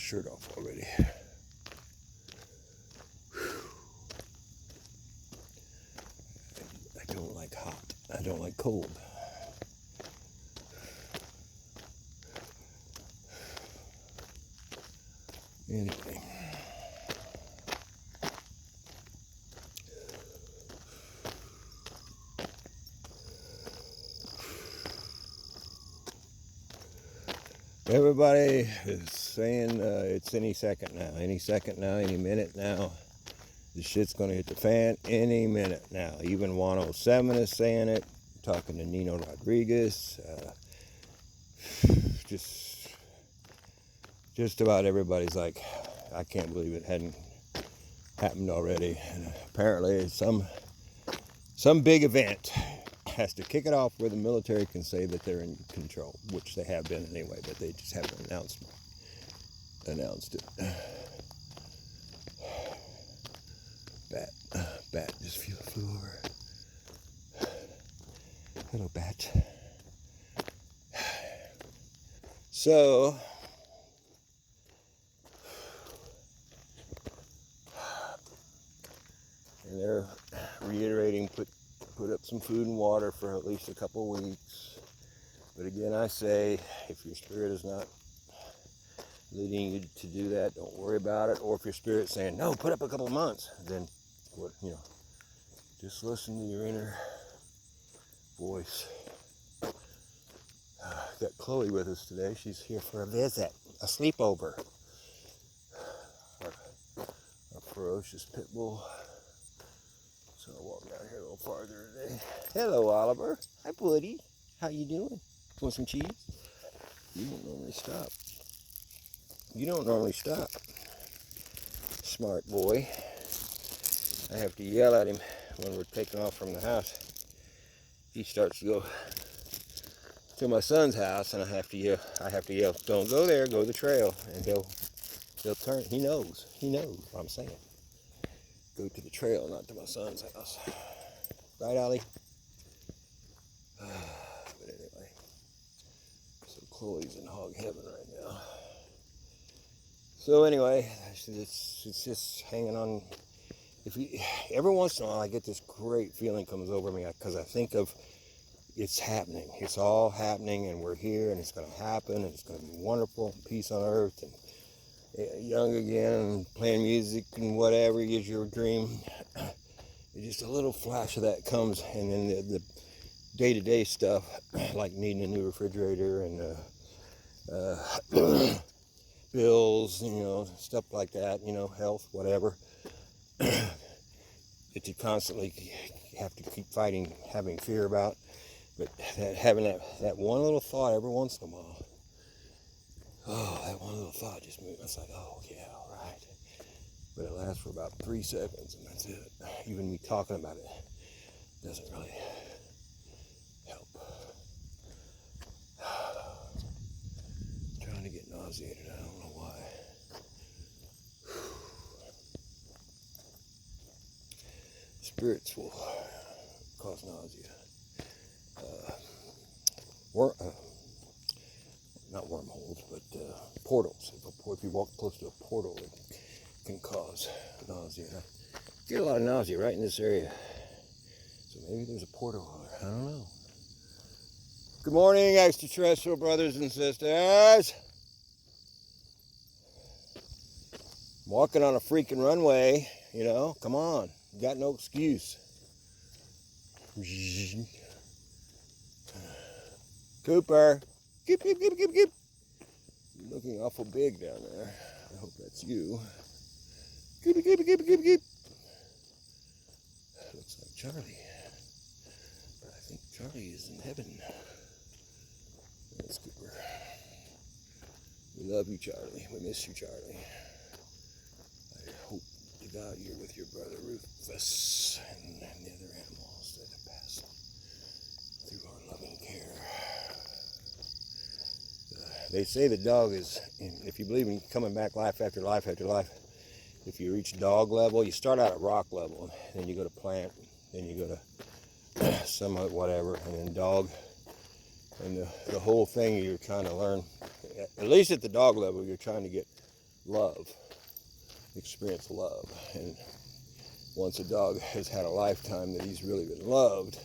shirt off already. I don't like hot. I don't like cold. Anyway. Everybody is saying it's any second now, any minute now. The shit's going to hit the fan any minute now. Even 107 is saying it. I'm talking to Nino Rodriguez. Just about everybody's like, I can't believe it hadn't happened already. And apparently some big event has to kick it off where the military can say that they're in control, which they have been anyway, but they just haven't announced it. Bat just flew over. Hello, bat. So, and they're reiterating, put up some food and water for at least a couple of weeks. But again, I say, if your spirit is not leading you to do that, don't worry about it. Or if your spirit's saying, no, put up a couple of months, then what, just listen to your inner voice. Got Chloe with us today. She's here for a visit, a sleepover. Our ferocious pit bull. So I'll walk down here a little farther today. Hello, Oliver. Hi, buddy. How you doing? Want some cheese? You don't normally stop. Smart boy. I have to yell at him when we're taking off from the house. He starts to go to my son's house, and I have to yell, don't go there, go the trail. And he'll turn. He knows what I'm saying. Go to the trail, not to my son's house. Right, Ollie? But anyway, so Chloe's in hog heaven right now. So anyway, it's just hanging on. Every once in a while, I get this great feeling comes over me because I think of it's happening. It's all happening, and we're here, and it's going to happen, and it's going to be wonderful, peace on earth, and young again, and playing music and whatever is your dream. Just a little flash of that comes, and then the day-to-day stuff, like needing a new refrigerator and bills, stuff like that, health, whatever. That you constantly have to keep fighting, having fear about. But having that one little thought every once in a while. Oh, that one little thought just moved. It's like, oh, yeah, all right. But it lasts for about 3 seconds, and that's it. Even me talking about it doesn't really help. Trying to get nauseated, I don't know why. Spirits will cause nausea. Not wormholes, but portals. If you walk close to a portal, it can cause nausea. I get a lot of nausea right in this area. So maybe there's a portal there. I don't know. Good morning, extraterrestrial brothers and sisters. I'm walking on a freaking runway, come on. You got no excuse. Cooper. Keep. You're looking awful big down there. I hope that's you. Keep. Looks like Charlie. But I think Charlie is in heaven. That's Cooper. We love you, Charlie. We miss you, Charlie. I hope to God you're with your brother Rufus and the other animals that have passed through our loving care. They say the dog is, if you believe in coming back life after life after life, if you reach dog level, you start out at rock level, then you go to plant, then you go to somewhat whatever, and then dog. And the whole thing you're trying to learn, at least at the dog level, you're trying to get love, experience love. And once a dog has had a lifetime that he's really been loved,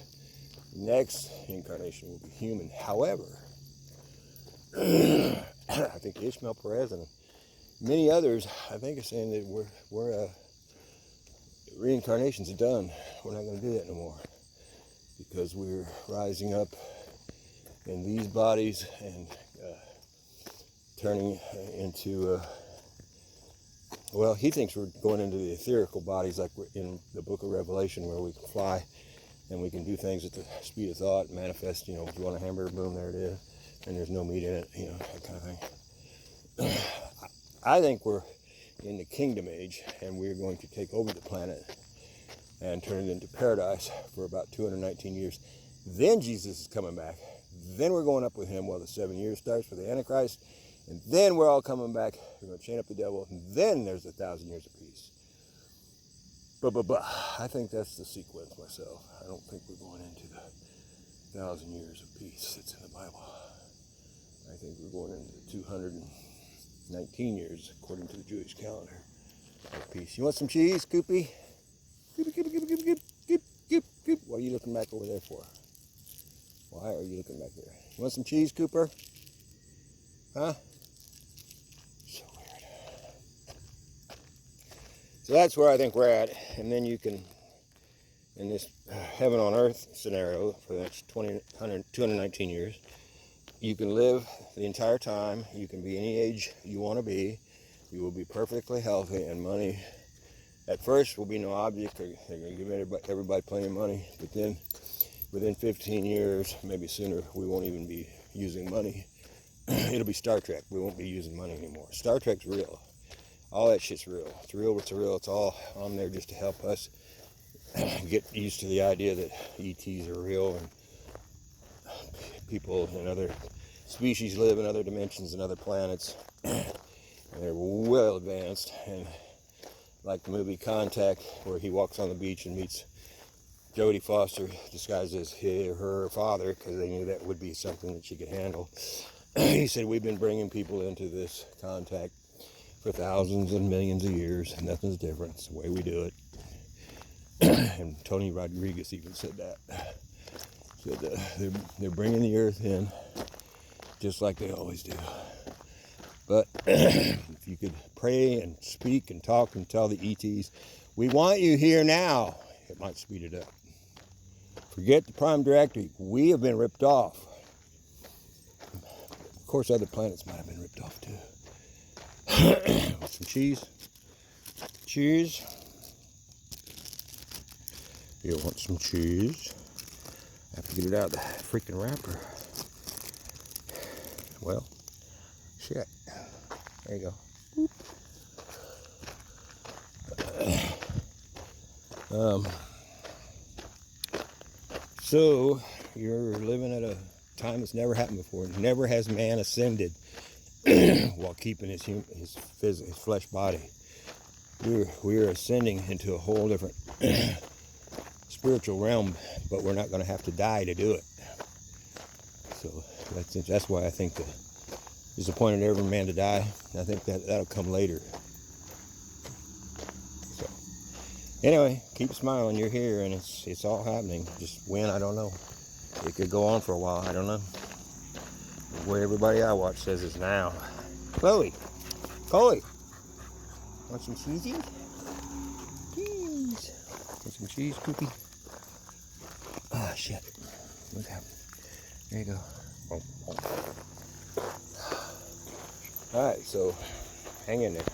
next incarnation will be human. However, I think Ishmael Perez and many others, I think, are saying that we're reincarnations are done. We're not going to do that no more, because we're rising up in these bodies and turning into well, he thinks we're going into the etherical bodies, like we're in the book of Revelation, where we can fly and we can do things at the speed of thought, manifest, if you want a hamburger, boom, there it is, and there's no meat in it, that kind of thing. I think we're in the kingdom age, and we're going to take over the planet and turn it into paradise for about 219 years. Then Jesus is coming back. Then we're going up with him while the 7 years starts for the Antichrist. And then we're all coming back. We're going to chain up the devil. And then there's 1,000 years of peace. But I think that's the sequence myself. I don't think we're going into the 1,000 years of peace that's in the Bible. I think we're going into the 219 years, according to the Jewish calendar, of peace. You want some cheese, Coopy? Coop. What are you looking back over there for? Why are you looking back there? You want some cheese, Cooper? Huh? So weird. So that's where I think we're at. And then you can, in this heaven on earth scenario for the next 219 years, you can live the entire time. You can be any age you want to be. You will be perfectly healthy, and money at first will be no object. They're going to give everybody plenty of money. But then within 15 years, maybe sooner, we won't even be using money. It'll be Star Trek. We won't be using money anymore. Star Trek's real. All that shit's real. It's real. It's real. It's all on there just to help us get used to the idea that ETs are real, and people and other species live in other dimensions and other planets. And they're well advanced. And like the movie Contact, where he walks on the beach and meets Jodie Foster disguised as her father, because they knew that would be something that she could handle. He said, we've been bringing people into this contact for thousands and millions of years, and nothing's different. It's the way we do it. And Tony Rodriguez even said that. Said they're bringing the earth in just like they always do. But if you could pray and speak and talk and tell the ETs, we want you here now, it might speed it up. Forget the prime directive. We have been ripped off. Of course, other planets might have been ripped off too. Some cheese. Cheese. You want some cheese? I have to get it out of the freaking wrapper. Well, shit. There you go. So you're living at a time that's never happened before. Never has man ascended while keeping his flesh body. We're ascending into a whole different spiritual realm, but we're not going to have to die to do it. So that's why I think it's appointed every man to die. I think that'll come later. So anyway, keep smiling. You're here, and it's all happening. Just when, I don't know. It could go on for a while. I don't know. Where everybody I watch says it's now. Chloe, want some cheesy? Cheese. Want some cheese, Cookie? Ah, shit. Look out. There you go. All right, so hang in there.